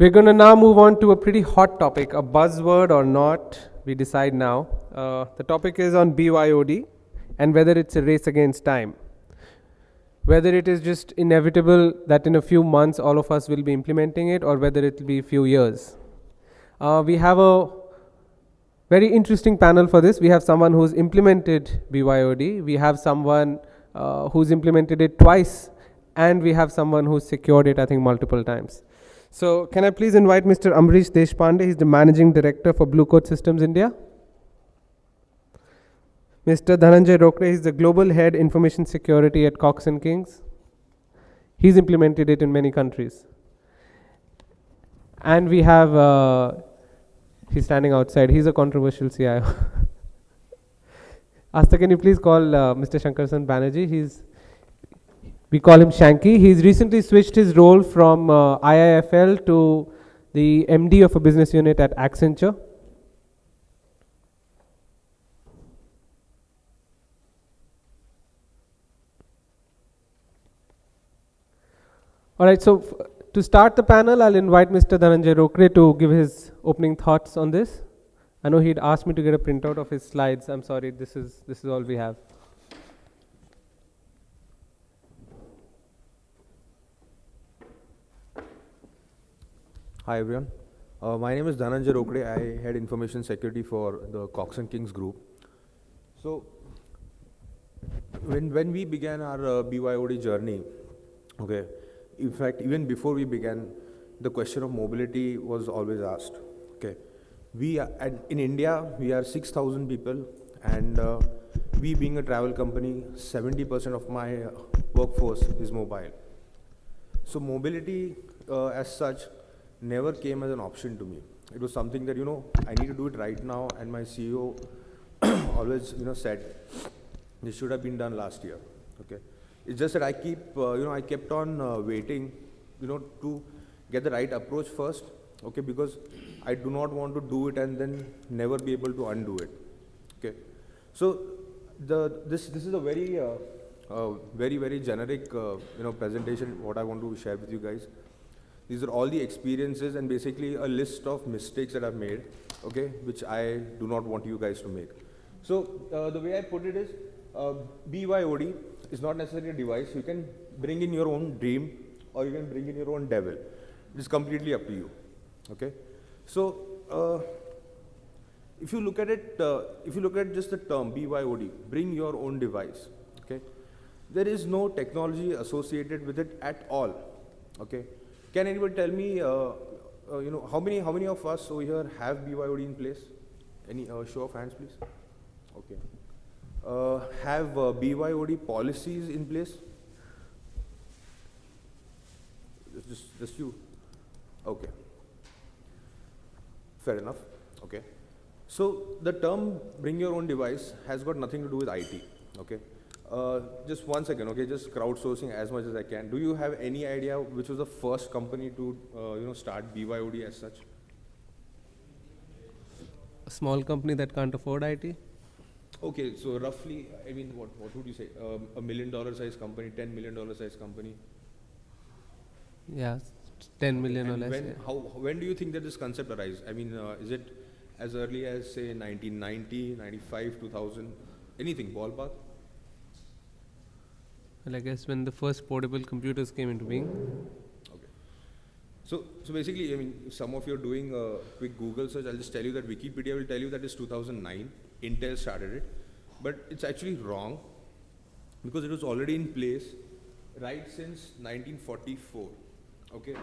We're going to now move on to a pretty hot topic, a buzzword or not, we decide now. The topic is on BYOD and whether it's a race against time. Whether it is just inevitable that in a few months all of us will be implementing it, or whether it will be a few years. We have a very interesting panel for this. We have someone who's implemented BYOD, we have someone who's implemented it twice, and we have someone who's secured it, I think, multiple times. So can I please invite Mr. Amrish Deshpande? He's the Managing Director for Blue Coat Systems India. Mr. Dhananjay Rokre, he's the Global Head Information Security at Cox & Kings. He's implemented it in many countries. And we have, he's standing outside, he's a controversial CIO. Asta, can you please call Mr. Shankarsan Banerjee? We call him Shanky. He's recently switched his role from IIFL to the MD of a business unit at Accenture. All right, so to start the panel, I'll invite Mr. Dhananjay Rokre to give his opening thoughts on this. I know he'd asked me to get a printout of his slides. I'm sorry, this is all we have. Hi everyone, my name is Dhananjay Rokre. I head information security for the Cox & Kings group. So when we began our BYOD journey, okay, in fact even before we began, the question of mobility was always asked. Okay, in India we are 6,000 people, and we being a travel company, 70% of my workforce is mobile. So mobility as such never came as an option to me. It was something that, I need to do it right now, and my CEO always, said, this should have been done last year, okay? It's just that I kept on waiting, to get the right approach first, okay, because I do not want to do it and then never be able to undo it, okay? So this is a very, very generic, presentation, what I want to share with you guys. These are all the experiences and basically a list of mistakes that I've made, okay, which I do not want you guys to make. So the way I put it is, BYOD is not necessarily a device. You can bring in your own dream, or you can bring in your own devil. It's completely up to you, okay. So if you look at it, if you look at just the term BYOD, bring your own device, okay, there is no technology associated with it at all, okay. Can anybody tell me, how many of us over here have BYOD in place? Any show of hands, please? Okay. Have BYOD policies in place? Just you. Okay. Fair enough. Okay. So the term "bring your own device" has got nothing to do with IT. Okay. Just 1 second, okay, just crowdsourcing as much as I can. Do you have any idea which was the first company to, start BYOD as such? A small company that can't afford IT? Okay, so roughly, I mean, what would you say? $1 million size company, $10 million size company? Yeah, 10 million or less. When do you think that this concept arose? I mean, is it as early as, say, 1990, 95, 2000? Anything, ballpark? Well, I guess when the first portable computers came into being. Okay. So basically, I mean, if some of you are doing a quick Google search, I'll just tell you that Wikipedia will tell you that it's 2009. Intel started it. But it's actually wrong, because it was already in place right since 1944. Okay.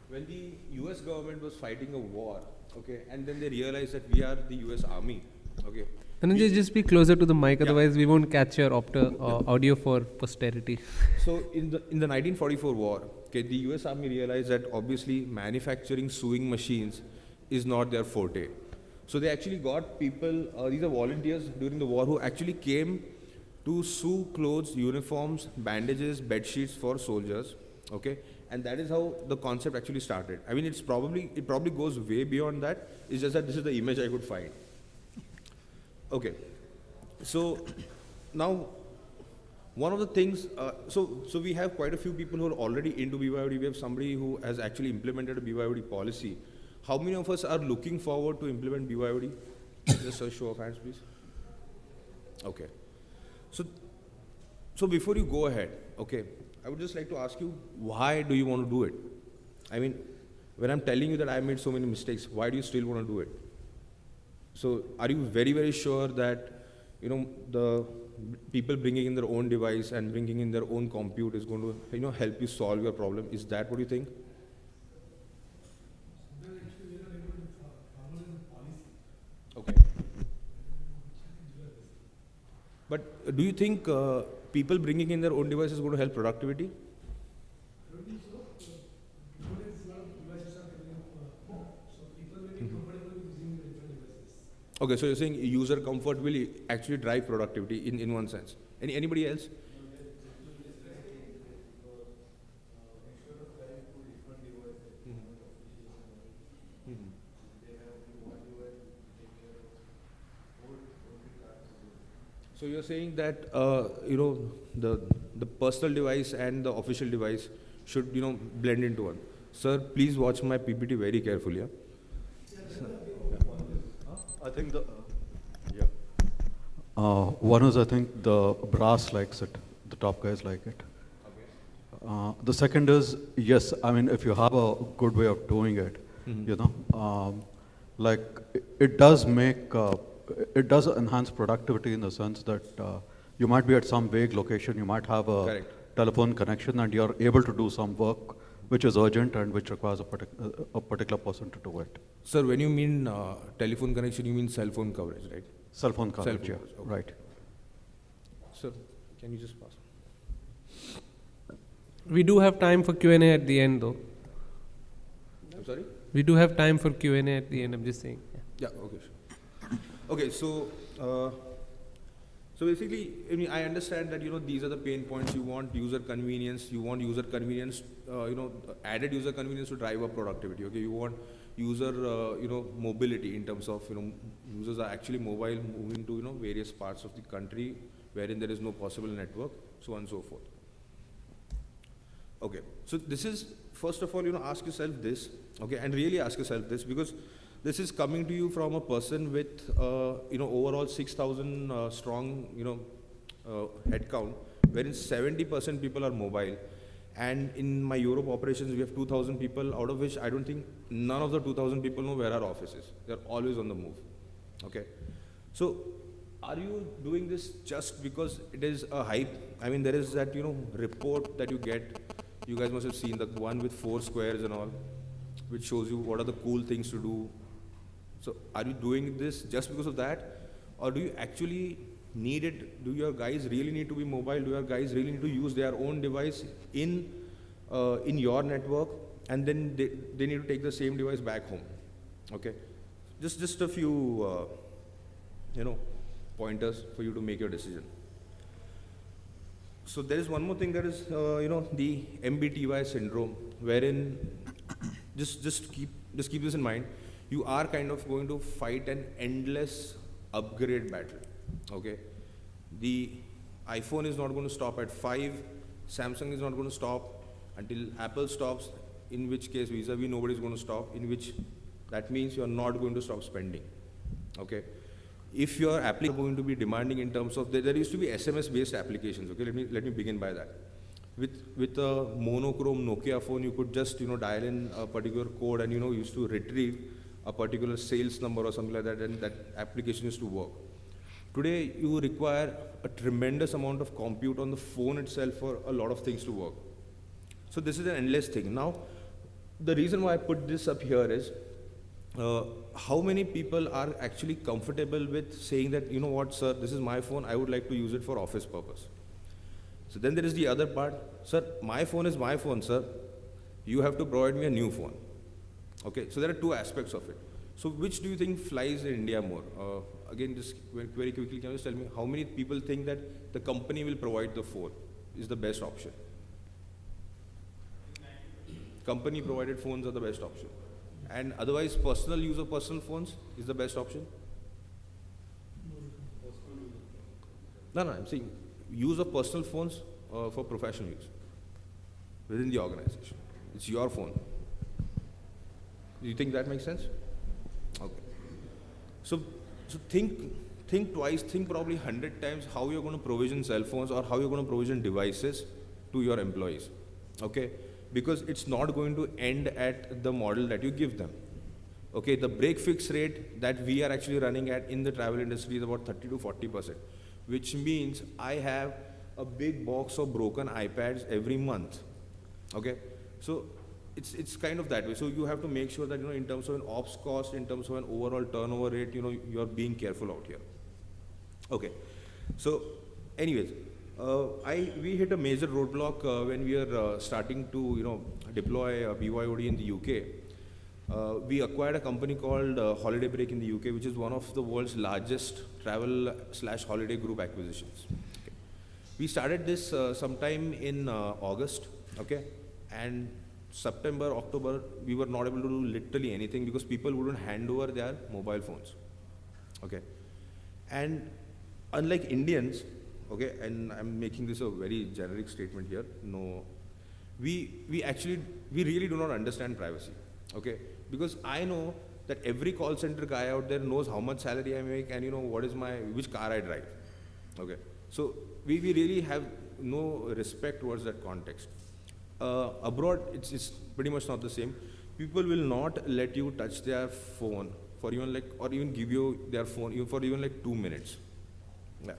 When the US government was fighting a war, okay, and then they realized that we are the US Army, okay. Dhananjay, just be closer to the mic, otherwise we won't catch your audio for posterity. So in the 1944 war, okay, the US Army realized that obviously manufacturing sewing machines is not their forte. So they actually got people, these are volunteers during the war, who actually came to sew clothes, uniforms, bandages, bed sheets for soldiers, okay, and that is how the concept actually started. I mean, it probably goes way beyond that. It's just that this is the image I could find. Okay, so now one of the things, so we have quite a few people who are already into BYOD. We have somebody who has actually implemented a BYOD policy. How many of us are looking forward to implement BYOD? Just a show of hands, please. Okay. So, so before you go ahead, okay, I would just like to ask you, why do you want to do it? I mean, when I'm telling you that I made so many mistakes, why do you still want to do it? So, are you very, very sure that, you know, the people bringing in their own device and bringing in their own compute is going to, you know, help you solve your problem? Is that what you think? Okay. But do you think people bringing in their own device is going to help productivity? Okay, so you're saying user comfort will actually drive productivity in one sense. Anybody else? So you're saying that you know, the personal device and the official device should, you know, blend into one. Sir, please watch my PPT very carefully. Yeah? I think yeah. One is, I think the brass likes it, the top guys like it. The second is, yes, I mean, if you have a good way of doing it, you know, like it does make, it does enhance productivity in the sense that you might be at some vague location, you might have a Correct. telephone connection and you're able to do some work which is urgent and which requires a particular person to do it. Sir, when you mean telephone connection, you mean cell phone coverage, right? Cell phone coverage, phone yeah, coverage, okay. right. Sir, can you just pass? We do have time for Q&A at the end, though. I'm sorry? We do have time for Q&A at the end, I'm just saying. Yeah, okay, sure. Okay, so so basically, I mean, I understand that, you know, these are the pain points. You want user convenience. You want user convenience. You know, added user convenience to drive up productivity. Okay, you want user, you know, mobility in terms of, you know, users are actually mobile, moving to, you know, various parts of the country wherein there is no possible network, so on and so forth. Okay, so this is, first of all, you know, ask yourself this, okay, and really ask yourself this, because this is coming to you from a person with, you know, overall 6,000 strong, you know, head count, wherein 70% people are mobile. And in my Europe operations, we have 2,000 people, out of which I don't think none of the 2,000 people know where our office is. They're always on the move, okay? So, are you doing this just because it is a hype? I mean, there is that, you know, report that you get. You guys must have seen the one with 4 squares and all, which shows you what are the cool things to do. So are you doing this just because of that? Or do you actually need it? Do your guys really need to be mobile? Do your guys really need to use their own device in your network? And then they need to take the same device back home, okay? Just a few, you know, pointers for you to make your decision. So there is one more thing, that is, you know, the MBTI syndrome, wherein just keep this in mind. You are kind of going to fight an endless upgrade battle, okay? The iPhone is not going to stop at 5, Samsung is not going to stop until Apple stops, in which case vis-a-vis nobody is going to stop, in which that means you are not going to stop spending, okay? If your application are going to be demanding in terms of, there used to be SMS-based applications, okay? Let me begin by that. With a monochrome Nokia phone, you could just, you know, dial in a particular code and, you know, used to retrieve a particular sales number or something like that, and that application used to work. Today, you require a tremendous amount of compute on the phone itself for a lot of things to work. So this is an endless thing. Now, the reason why I put this up here is, how many people are actually comfortable with saying that, you know what, sir, this is my phone, I would like to use it for office purpose. So then there is the other part, sir, my phone is my phone, sir, you have to provide me a new phone. Okay, so there are two aspects of it. So which do you think flies in India more? Again, just very quickly, can you just tell me how many people think that the company will provide the phone is the best option? Company provided phones are the best option. And otherwise, personal use of personal phones is the best option? No, I'm saying use of personal phones for professional use within the organization. It's your phone. Do you think that makes sense? Okay. So think twice, think probably 100 times how you're going to provision cell phones or how you're going to provision devices to your employees. Okay? Because it's not going to end at the model that you give them. Okay, the break fix rate that we are actually running at in the travel industry is about 30 to 40%, which means I have a big box of broken iPads every month. Okay, so it's kind of that way. So you have to make sure that, you know, in terms of an ops cost, in terms of an overall turnover rate, you know, you're being careful out here. Okay, so anyways, we hit a major roadblock when we are starting to, you know, deploy BYOD in the UK. We acquired a company called Holiday Break in the UK, which is one of the world's largest travel/holiday group acquisitions. Okay. We started this sometime in August, okay, and September, October, we were not able to do literally anything because people wouldn't hand over their mobile phones, okay. And unlike Indians, okay, and I'm making this a very generic statement here, no, we really do not understand privacy, okay. Because I know that every call center guy out there knows how much salary I make and, you know, which car I drive. Okay. So we really have no respect towards that context. Abroad, it's pretty much not the same. People will not let you touch their phone for even or even give you their phone even for even 2 minutes. Yeah.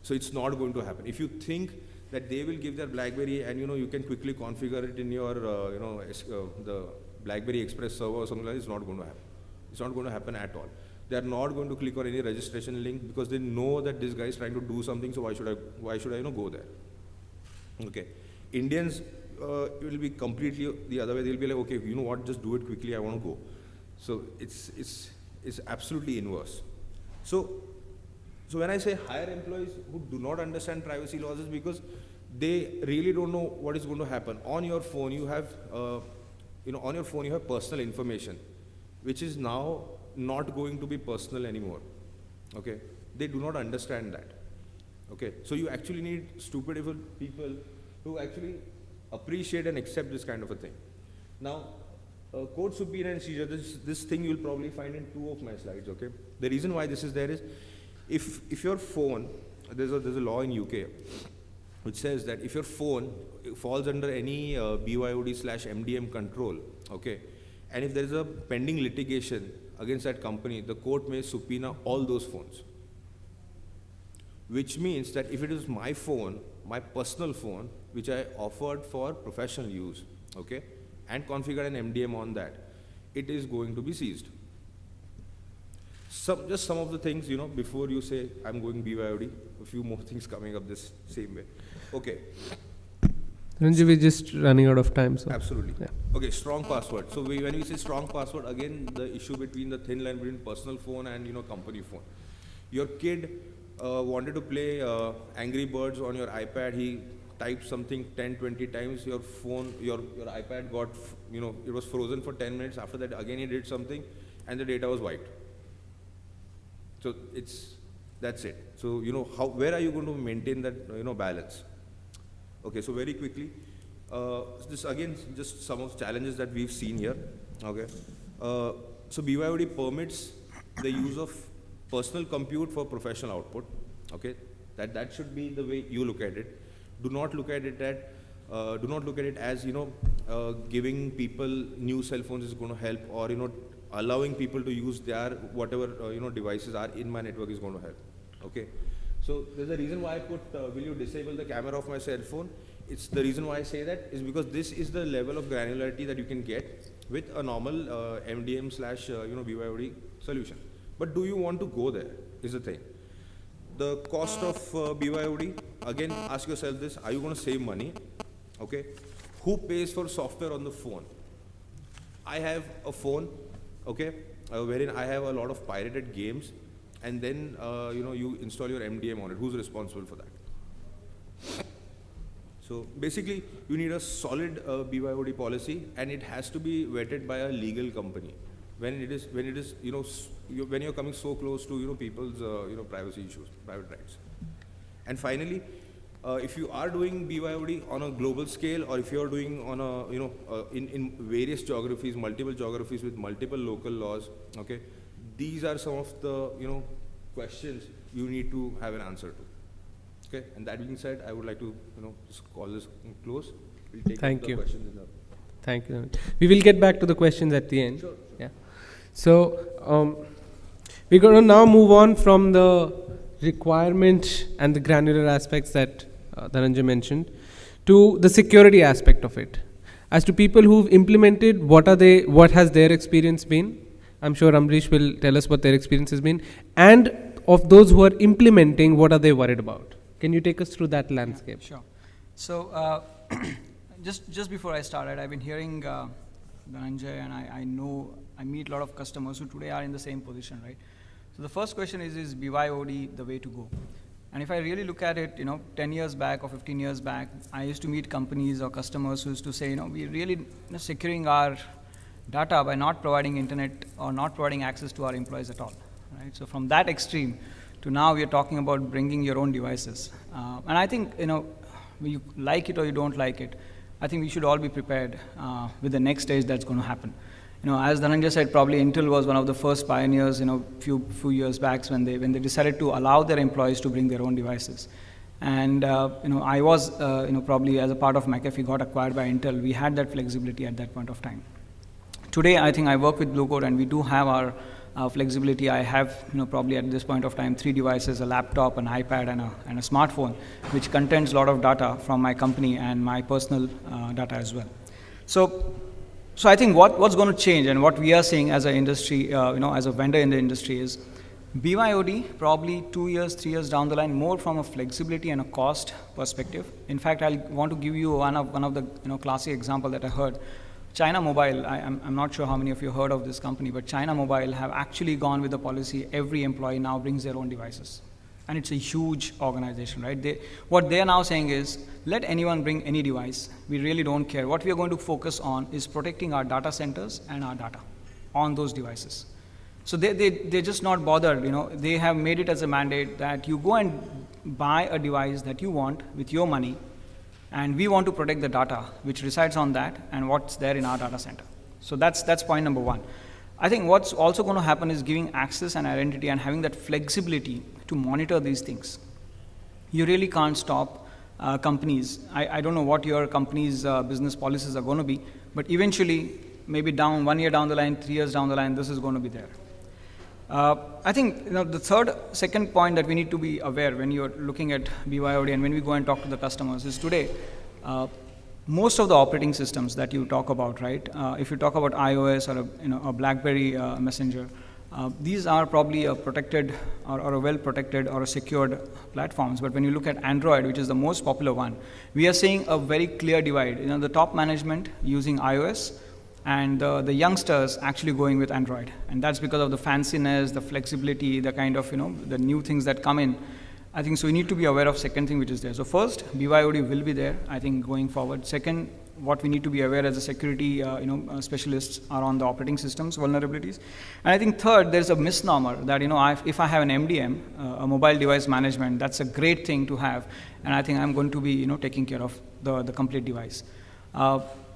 So it's not going to happen. If you think that they will give their BlackBerry and, you know, you can quickly configure it in your, the BlackBerry Express server or something like that, it's not going to happen. It's not going to happen at all. They are not going to click on any registration link because they know that this guy is trying to do something, so why should I you know, go there? Okay. Indians will be completely the other way. They'll be like, okay, you know what, just do it quickly, I want to go. So it's absolutely inverse. So when I say hire employees who do not understand privacy laws, is because they really don't know what is going to happen. On your phone, you have on your phone you have personal information, which is now not going to be personal anymore. Okay, they do not understand that. Okay, so you actually need stupid people who actually appreciate and accept this kind of a thing. Now, code superior and seizure, this thing you'll probably find in 2 of my slides. Okay, the reason why this is there is, if your phone, there's a law in UK which says that if your phone falls under any BYOD/MDM control, okay, and if there is a pending litigation against that company, the court may subpoena all those phones. Which means that if it is my phone, my personal phone, which I offered for professional use, okay, and configured an MDM on that, it is going to be seized. Just some of the things, you know, before you say, I'm going BYOD, a few more things coming up this same way. Okay. Ranjiv, we're just running out of time. So. Absolutely. Yeah. Okay, strong password. So when we say strong password, again, the issue between the thin line between personal phone and, you know, company phone. Your kid wanted to play Angry Birds on your iPad. He typed something 10, 20 times. Your phone, your iPad got, you know, it was frozen for 10 minutes. After that, again, he did something and the data was wiped. So that's it. So, you know, where are you going to maintain that, you know, balance? Okay, so very quickly, this again, just some of the challenges that we've seen here, okay. So BYOD permits the use of personal compute for professional output, okay. That should be the way you look at it. Do not look at it as, you know, giving people new cell phones is going to help, or, you know, allowing people to use their whatever, you know, devices are in my network is going to help, okay. So there's a reason why I put, will you disable the camera of my cell phone? It's the reason why I say that is because this is the level of granularity that you can get with a normal MDM / you know, BYOD solution. But do you want to go there is the thing. The cost of BYOD, again, ask yourself this, are you going to save money? Okay. Who pays for software on the phone? I have a phone, okay, wherein I have a lot of pirated games, and then, you know, you install your MDM on it. Who's responsible for that? So basically, you need a solid BYOD policy, and it has to be vetted by a legal company. When it is, you know, when you're coming so close to, you know, people's, you know, privacy issues, private rights. And finally, if you are doing BYOD on a global scale, or if you are doing on a, in various geographies, multiple geographies with multiple local laws, okay, these are some of the, questions you need to have an answer to. Okay, and that being said, I would like to, just call this close. We'll take Thank up you. the questions in the. Thank you. We will get back to the questions at the end. Sure. Yeah. So we're going to now move on from the requirement and the granular aspects that Dhananjay mentioned to the security aspect of it. As to people who've implemented, what has their experience been? I'm sure Amrish will tell us what their experience has been. And of those who are implementing, what are they worried about? Can you take us through that landscape? Sure. So just before I started, I've been hearing Dhananjay, and I know I meet a lot of customers who today are in the same position, right? So the first question is BYOD the way to go? And if I really look at it, 10 years back or 15 years back, I used to meet companies or customers who used to say, we're really securing our data by not providing internet or not providing access to our employees at all, right? So from that extreme to now we are talking about bringing your own devices. And I think, you like it or you don't like it, I think we should all be prepared with the next stage that's going to happen. As Dhananjay said, probably Intel was one of the first pioneers, few years back when they decided to allow their employees to bring their own devices. And I was, probably as a part of McAfee got acquired by Intel, we had that flexibility at that point of time. Today, I think I work with Blue Coat, and we do have our flexibility. I have, probably at this point of time, 3 devices: a laptop, an iPad, and a smartphone, which contains a lot of data from my company and my personal data as well. So I think what's going to change, and what we are seeing as an industry, as a vendor in the industry, is BYOD probably 2 years, 3 years down the line, more from a flexibility and a cost perspective. In fact, I want to give you one of the classic example that I heard. China Mobile, I'm not sure how many of you heard of this company, but China Mobile have actually gone with the policy every employee now brings their own devices. And it's a huge organization, right? What they're now saying is, let anyone bring any device. We really don't care. What we are going to focus on is protecting our data centers and our data on those devices. So they're just not bothered, They have made it as a mandate that you go and buy a device that you want with your money, and we want to protect the data which resides on that and what's there in our data center. So that's point number 1. I think what's also going to happen is giving access and identity and having that flexibility to monitor these things. You really can't stop companies. I don't know what your company's business policies are going to be, but eventually, maybe 1 year down the line, 3 years down the line, this is going to be there. I think the second point that we need to be aware when you're looking at BYOD and when we go and talk to the customers is today, most of the operating systems that you talk about, right? If you talk about iOS or a BlackBerry Messenger, these are probably a protected or a well protected or a secured platforms. But when you look at Android, which is the most popular one, we are seeing a very clear divide. The top management using iOS, and the youngsters actually going with Android. And that's because of the fanciness, the flexibility, the kind of, the new things that come in. I think so we need to be aware of second thing which is there. So first, BYOD will be there, I think, going forward. Second, what we need to be aware as a security, specialists are on the operating systems vulnerabilities. And I think third, there's a misnomer that, if I have an MDM, a mobile device management, that's a great thing to have. And I think I'm going to be, taking care of the complete device.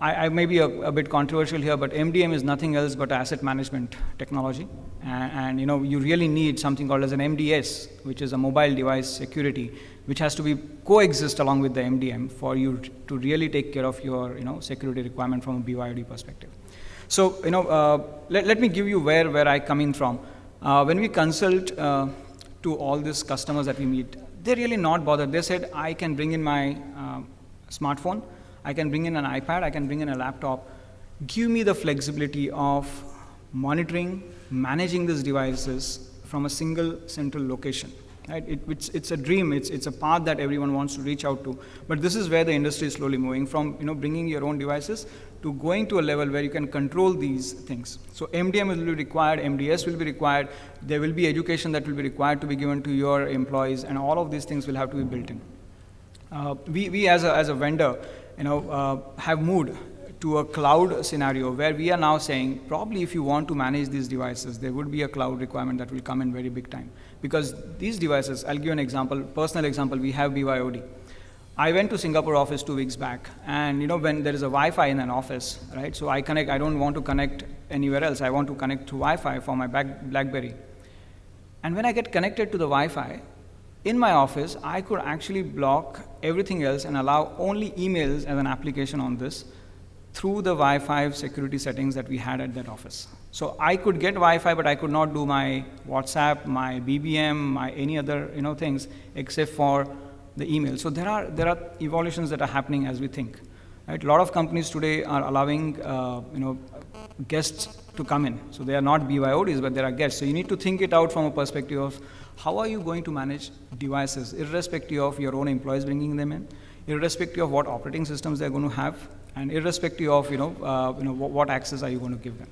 I may be a bit controversial here, but MDM is nothing else but asset management technology. And you really need something called as an MDS, which is a mobile device security, which has to be coexist along with the MDM for you to really take care of your security requirement from a BYOD perspective. So let me give you where I come in from. When we consult to all these customers that we meet, they're really not bothered. They said, I can bring in my smartphone, I can bring in an iPad, I can bring in a laptop. Give me the flexibility of monitoring, managing these devices from a single central location. Right? It's a dream, it's a path that everyone wants to reach out to. But this is where the industry is slowly moving from, bringing your own devices to going to a level where you can control these things. So MDM will be required, MDS will be required, there will be education that will be required to be given to your employees, and all of these things will have to be built in. We as a vendor, have moved to a cloud scenario where we are now saying probably if you want to manage these devices, there would be a cloud requirement that will come in very big time. Because these devices, I'll give you an example, personal example, we have BYOD. I went to Singapore office 2 weeks back, and when there is a Wi-Fi in an office, right? So I connect. I don't want to connect anywhere else. I want to connect through Wi-Fi for my BlackBerry. And when I get connected to the Wi-Fi in my office, I could actually block everything else and allow only emails as an application on this through the Wi-Fi security settings that we had at that office. So I could get Wi-Fi, but I could not do my WhatsApp, my BBM, my any other things except for the email. So there are evolutions that are happening as we think. Right? A lot of companies today are allowing guests to come in. So they are not BYODs, but they are guests. So you need to think it out from a perspective of how are you going to manage devices, irrespective of your own employees bringing them in, irrespective of what operating systems they're going to have, and irrespective of what access are you going to give them.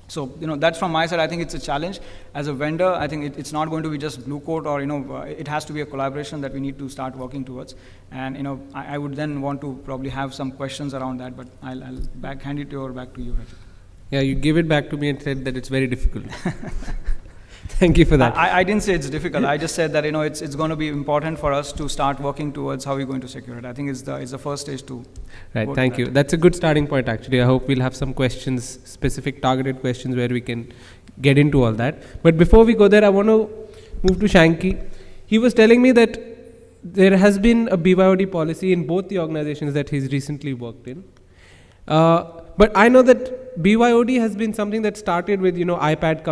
So that's from my side. I think it's a challenge. As a vendor, I think it's not going to be just Blue Coat, or it has to be a collaboration that we need to start working towards. And I would then want to probably have some questions around that, but I'll hand it over back to you, Rajat. Yeah, you give it back to me and said that it's very difficult. Thank you for that. I didn't say it's difficult. I just said that it's going to be important for us to start working towards how we're going to secure it. I think it's the first stage to. Right, thank you. That's a good starting point actually. I hope we'll have some questions, specific targeted questions where we can get into all that. But before we go there, I want to move to Shanky. He was telling me that there has been a BYOD policy in both the organizations that he's recently worked in. But I know that BYOD has been something that started with iPad